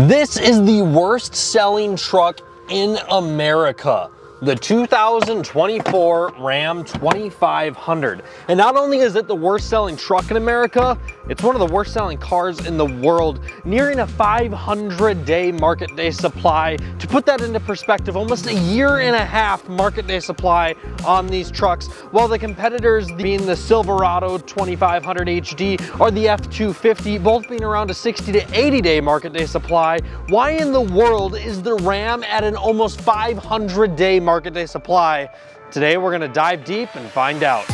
This is the worst selling truck in America, the 2024 Ram 2500. And not only is it the worst selling truck in America, it's one of the worst selling cars in the world, nearing a 500-day market day supply. To put that into perspective, almost a year and a half market day supply on these trucks, while the competitors being the Silverado 2500 HD or the F250, both being around a 60 to 80-day market day supply. Why in the world is the Ram at an almost 500-day market day supply? Today we're gonna dive deep and find out.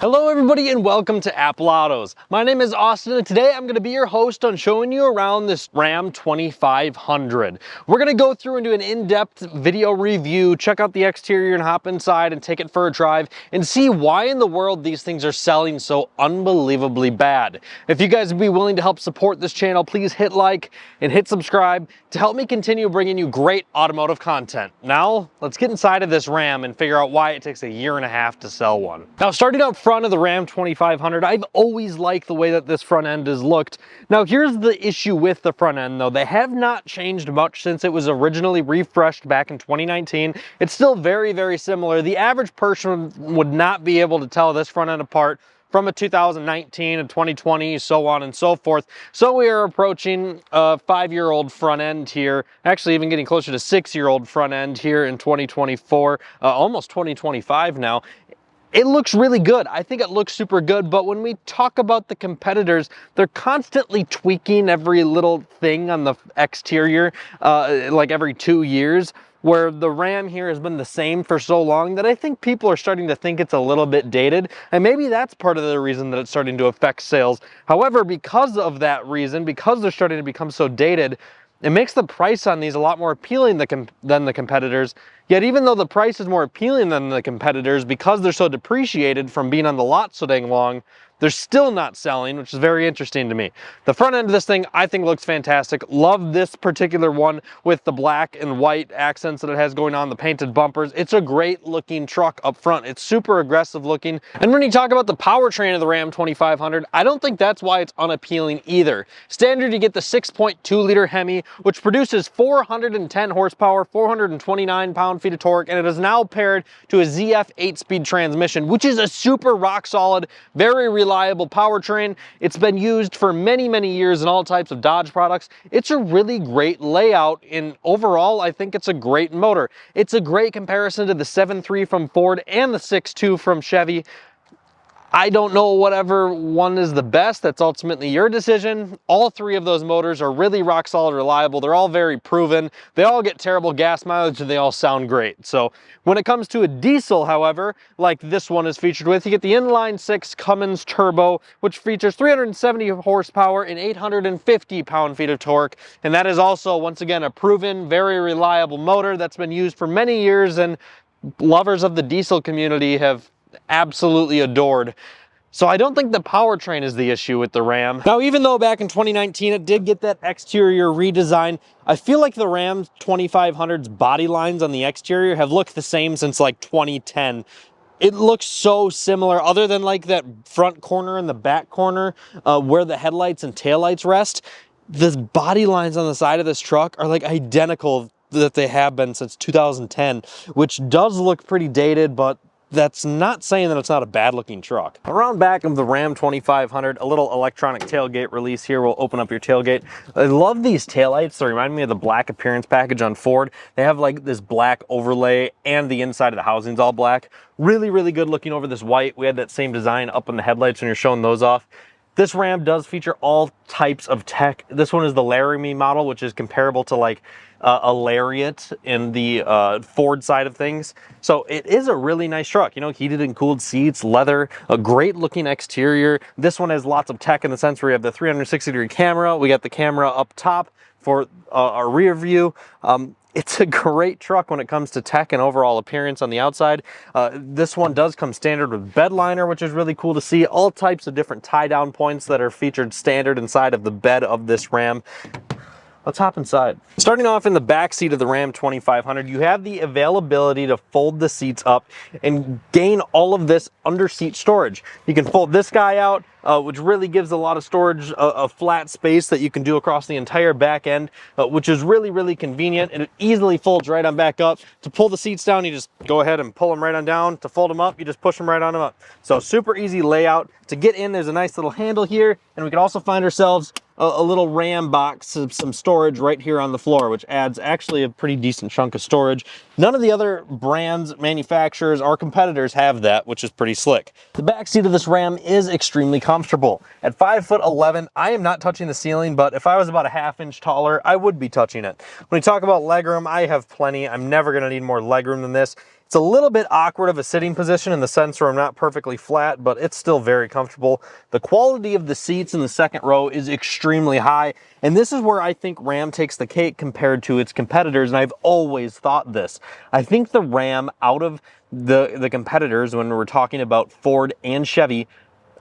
Hello everybody and welcome to Apple Autos. My name is Austin and today I'm going to be your host on showing you around this Ram 2500. We're going to go through and do an in-depth video review, check out the exterior and hop inside and take it for a drive and see why in the world these things are selling so unbelievably bad. If you guys would be willing to help support this channel, please hit like and hit subscribe to help me continue bringing you great automotive content. Now let's get inside of this Ram and figure out why it takes a year and a half to sell one. Now starting up front of the Ram 2500, I've always liked the way that this front end has looked. Now here's the issue with the front end though. They have not changed much since it was originally refreshed back in 2019. It's still very, very similar. The average person would not be able to tell this front end apart from a 2019 and 2020, so on and so forth. So we are approaching a 5-year-old front end here, actually even getting closer to 6-year-old front end here in 2024, almost 2025 now. It looks really good. I think it looks super good, but when we talk about the competitors, they're constantly tweaking every little thing on the exterior, like every 2 years, where the Ram here has been the same for so long that I think people are starting to think it's a little bit dated, and maybe that's part of the reason that it's starting to affect sales. However, because of that reason, because they're starting to become so dated, it makes the price on these a lot more appealing than the competitors. Yet even though the price is more appealing than the competitors, because they're so depreciated from being on the lot so dang long, they're still not selling, which is very interesting to me. The front end of this thing, I think, looks fantastic. Love this particular one with the black and white accents that it has going on, the painted bumpers. It's a great looking truck up front. It's super aggressive looking. And when you talk about the powertrain of the Ram 2500, I don't think that's why it's unappealing either. Standard, you get the 6.2 liter Hemi, which produces 410 horsepower, 429 pound-feet of torque, and it is now paired to a ZF 8-speed transmission, which is a super rock solid, very reliable powertrain. It's been used for many, many years in all types of Dodge products. It's a really great layout, and overall, I think it's a great motor. It's a great comparison to the 7.3 from Ford and the 6.2 from Chevy. I don't know whatever one is the best. That's ultimately your decision. All three of those motors are really rock solid reliable. They're all very proven. They all get terrible gas mileage and they all sound great. So when it comes to a diesel, however, like this one is featured with, you get the inline 6 Cummins turbo, which features 370 horsepower and 850 pound-feet of torque. And that is also, once again, a proven, very reliable motor that's been used for many years, and lovers of the diesel community have absolutely adored. So I don't think the powertrain is the issue with the Ram. Now, even though back in 2019 it did get that exterior redesign, I feel like the Ram 2500's body lines on the exterior have looked the same since like 2010. It looks so similar, other than like that front corner and the back corner where the headlights and taillights rest. The body lines on the side of this truck are like identical that they have been since 2010, which does look pretty dated, but that's not saying that it's not a bad looking truck. Around back of the Ram 2500, a little electronic tailgate release here will open up your tailgate. I love these taillights. They remind me of the black appearance package on Ford. They have like this black overlay and the inside of the housing's all black. Really, really good looking over this white. We had that same design up on the headlights when you're showing those off. This Ram does feature all types of tech. This one is the Laramie model, which is comparable to like a Lariat in the Ford side of things. So it is a really nice truck, you know, heated and cooled seats, leather, a great looking exterior. This one has lots of tech in the sense where you have the 360-degree camera. We got the camera up top for our rear view. It's a great truck when it comes to tech and overall appearance on the outside. This one does come standard with bed liner, which is really cool to see. All types of different tie-down points that are featured standard inside of the bed of this Ram. Let's hop inside. Starting off in the back seat of the Ram 2500, you have the availability to fold the seats up and gain all of this under seat storage. You can fold this guy out, which really gives a lot of storage, a flat space that you can do across the entire back end, which is really, really convenient, and it easily folds right on back up. To pull the seats down, you just go ahead and pull them right on down. To fold them up, you just push them right on them up. So super easy layout. To get in, there's a nice little handle here, and we can also find ourselves a little Ram box of some storage right here on the floor, which adds actually a pretty decent chunk of storage. None of the other brands, manufacturers, or competitors have that, which is pretty slick. The back seat of this Ram is extremely comfortable. At 5'11", I am not touching the ceiling, but if I was about a ½ inch taller, I would be touching it. When we talk about legroom, I have plenty. I'm never gonna need more legroom than this. It's a little bit awkward of a sitting position in the sense where I'm not perfectly flat, but it's still very comfortable. The quality of the seats in the second row is extremely high, and this is where I think Ram takes the cake compared to its competitors, and I've always thought this. I think the Ram, out of the competitors, when we're talking about Ford and Chevy,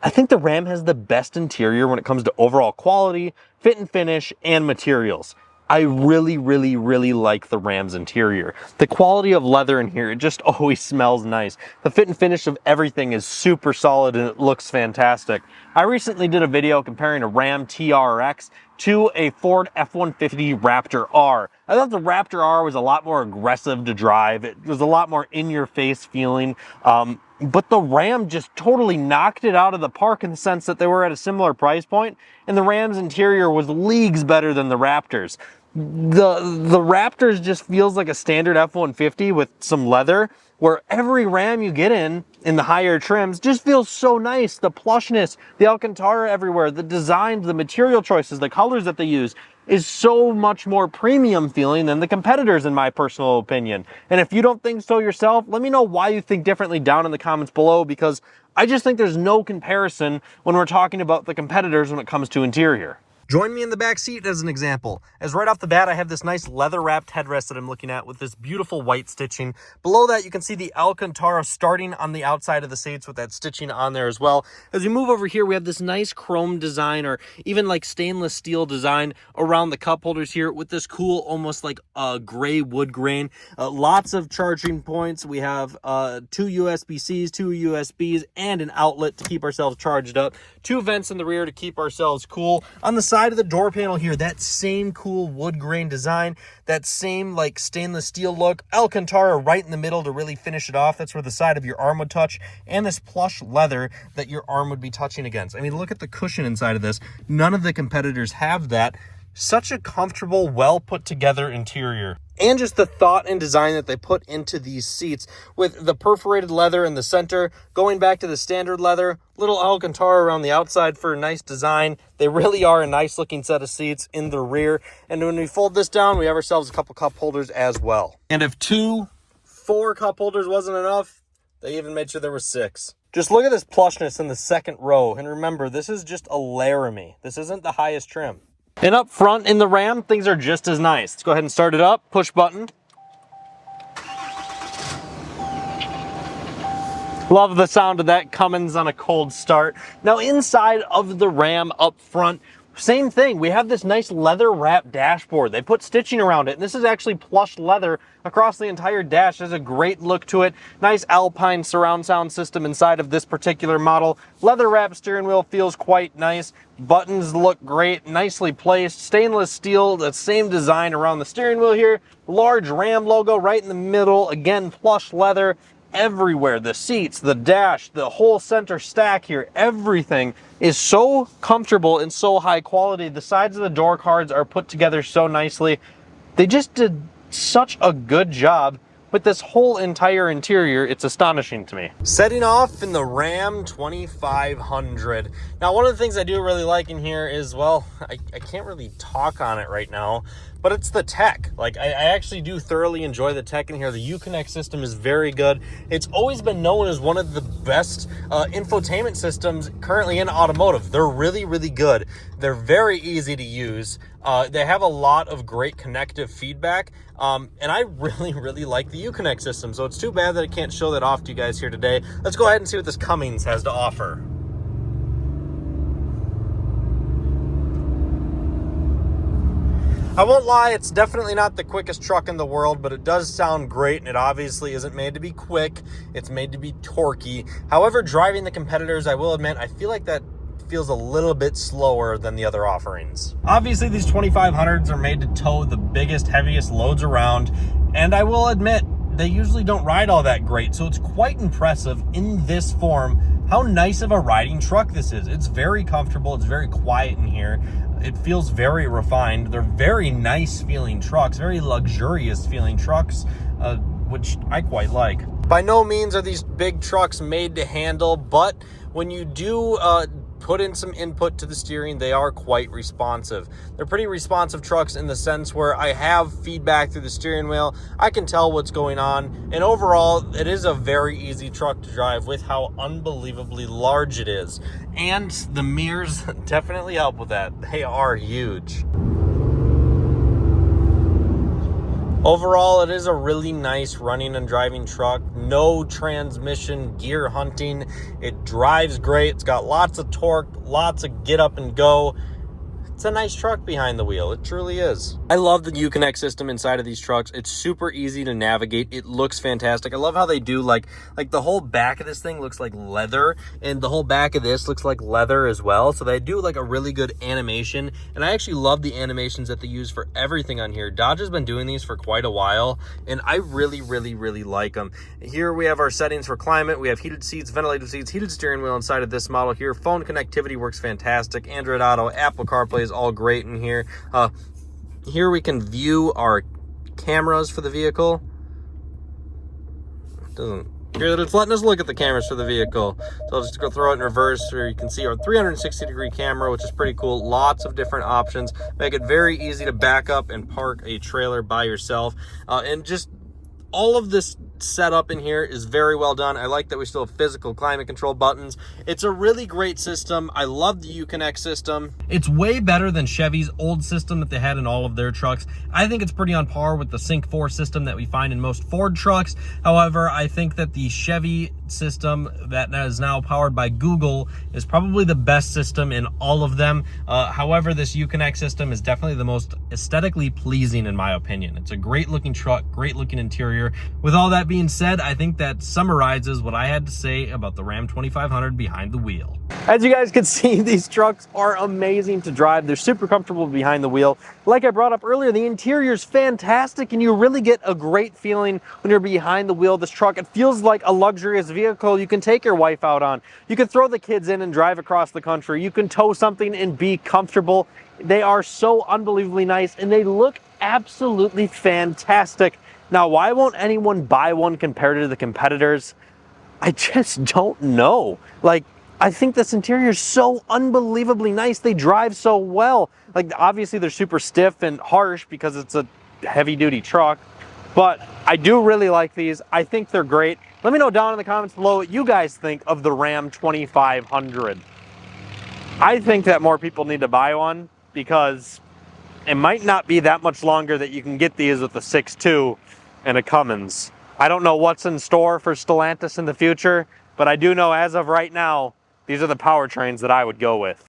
I think the Ram has the best interior when it comes to overall quality, fit and finish, and materials. I really, really, really like the Ram's interior. The quality of leather in here, it just always smells nice. The fit and finish of everything is super solid and it looks fantastic. I recently did a video comparing a Ram TRX to a Ford F-150 Raptor R. I thought the Raptor R was a lot more aggressive to drive. It was a lot more in-your-face feeling. But the Ram just totally knocked it out of the park in the sense that they were at a similar price point, and the Ram's interior was leagues better than the Raptor's. The Raptors just feels like a standard F-150 with some leather, where every Ram you get in the higher trims just feels so nice. The plushness, the Alcantara everywhere, the designs, the material choices, the colors that they use is so much more premium feeling than the competitors, in my personal opinion. And if you don't think so yourself, let me know why you think differently down in the comments below, because I just think there's no comparison when we're talking about the competitors when it comes to interior. Join me in the back seat as an example, as right off the bat I have this nice leather-wrapped headrest that I'm looking at with this beautiful white stitching. Below that you can see the Alcantara starting on the outside of the seats with that stitching on there as well. As we move over here, we have this nice chrome design, or even like stainless steel design around the cup holders here with this cool, almost like a gray wood grain. Lots of charging points. We have 2 USB-Cs, 2 USBs, and an outlet to keep ourselves charged up. 2 vents in the rear to keep ourselves cool. On the side of the door panel here, that same cool wood grain design, that same like stainless steel look, Alcantara right in the middle to really finish it off. That's where the side of your arm would touch, and this plush leather that your arm would be touching against. I mean, look at the cushion inside of this. None of the competitors have that. Such a comfortable, well put together interior. And just the thought and design that they put into these seats, with the perforated leather in the center, going back to the standard leather, little Alcantara around the outside for a nice design. They really are a nice looking set of seats in the rear. And when we fold this down, we have ourselves a couple cup holders as well. And if 4 cup holders wasn't enough, they even made sure there were 6. Just look at this plushness in the second row. And remember, this is just a Laramie. This isn't the highest trim. And up front in the Ram, things are just as nice. Let's go ahead and start it up. Push button. Love the sound of that Cummins on a cold start. Now inside of the Ram up front, same thing. We have this nice leather wrapped dashboard. They put stitching around it, and this is actually plush leather across the entire dash. There's a great look to it. Nice Alpine surround sound system inside of this particular model. Leather wrapped steering wheel feels quite nice. Buttons look great, nicely placed. Stainless steel, the same design around the steering wheel here. Large Ram logo right in the middle. Again, plush leather everywhere. The seats, the dash, the whole center stack here, everything is so comfortable and so high quality. The sides of the door cards are put together so nicely. They just did such a good job with this whole entire interior. It's astonishing to me. Setting off in the Ram 2500. Now, one of the things I do really like in here is, well, I can't really talk on it right now, but it's the tech. Like, I actually do thoroughly enjoy the tech in here. The Uconnect system is very good. It's always been known as one of the best infotainment systems currently in automotive. They're really, really good. They're very easy to use. They have a lot of great connective feedback. And I really, really like the Uconnect system. So it's too bad that I can't show that off to you guys here today. Let's go ahead and see what this Cummins has to offer. I won't lie, it's definitely not the quickest truck in the world, but it does sound great, and it obviously isn't made to be quick. It's made to be torquey. However, driving the competitors, I will admit, I feel like that feels a little bit slower than the other offerings. Obviously, these 2500s are made to tow the biggest, heaviest loads around, and I will admit, they usually don't ride all that great, so it's quite impressive in this form how nice of a riding truck this is. It's very comfortable, it's very quiet in here. It feels very refined. They're very nice feeling trucks, very luxurious feeling trucks, which I quite like. By no means are these big trucks made to handle, but when you do put in some input to the steering, they are quite responsive. They're pretty responsive trucks in the sense where I have feedback through the steering wheel. I can tell what's going on, and overall, it is a very easy truck to drive with how unbelievably large it is. And the mirrors definitely help with that. They are huge. Overall, it is a really nice running and driving truck. No transmission gear hunting. It drives great. It's got lots of torque, lots of get up and go. It's a nice truck behind the wheel. It truly is. I love the Uconnect system inside of these trucks. It's super easy to navigate. It looks fantastic. I love how they do like the whole back of this thing looks like leather, and the whole back of this looks like leather as well. So they do like a really good animation, and I actually love the animations that they use for everything on here. Dodge has been doing these for quite a while, and I really like them. Here we have our settings for climate. We have heated seats, ventilated seats, heated steering wheel inside of this model here. Phone connectivity works fantastic. Android Auto, Apple CarPlay is all great in here. Here we can view our cameras for the vehicle. Here it's letting us look at the cameras for the vehicle. So I'll just go throw it in reverse, where you can see our 360-degree camera, which is pretty cool. Lots of different options. Make it very easy to back up and park a trailer by yourself. And just all of this setup in here is very well done. I like that we still have physical climate control buttons. It's a really great system. I love the Uconnect system. It's way better than Chevy's old system that they had in all of their trucks. I think it's pretty on par with the Sync 4 system that we find in most Ford trucks. However, I think that the Chevy system that is now powered by Google is probably the best system in all of them. However, this Uconnect system is definitely the most aesthetically pleasing in my opinion. It's a great looking truck, great looking interior. With all that being said, I think that summarizes what I had to say about the Ram 2500 behind the wheel. As you guys can see, these trucks are amazing to drive. They're super comfortable behind the wheel. Like I brought up earlier, the interior is fantastic, and you really get a great feeling when you're behind the wheel of this truck. It feels like a luxurious vehicle you can take your wife out on. You can throw the kids in and drive across the country. You can tow something and be comfortable. They are so unbelievably nice, and they look absolutely fantastic. Now, why won't anyone buy one compared to the competitors? I just don't know. Like, I think this interior is so unbelievably nice. They drive so well. Like, obviously they're super stiff and harsh because it's a heavy duty truck, but I do really like these. I think they're great. Let me know down in the comments below what you guys think of the Ram 2500. I think that more people need to buy one because it might not be that much longer that you can get these with the 6.2 and a Cummins. I don't know what's in store for Stellantis in the future, but I do know as of right now, these are the powertrains that I would go with.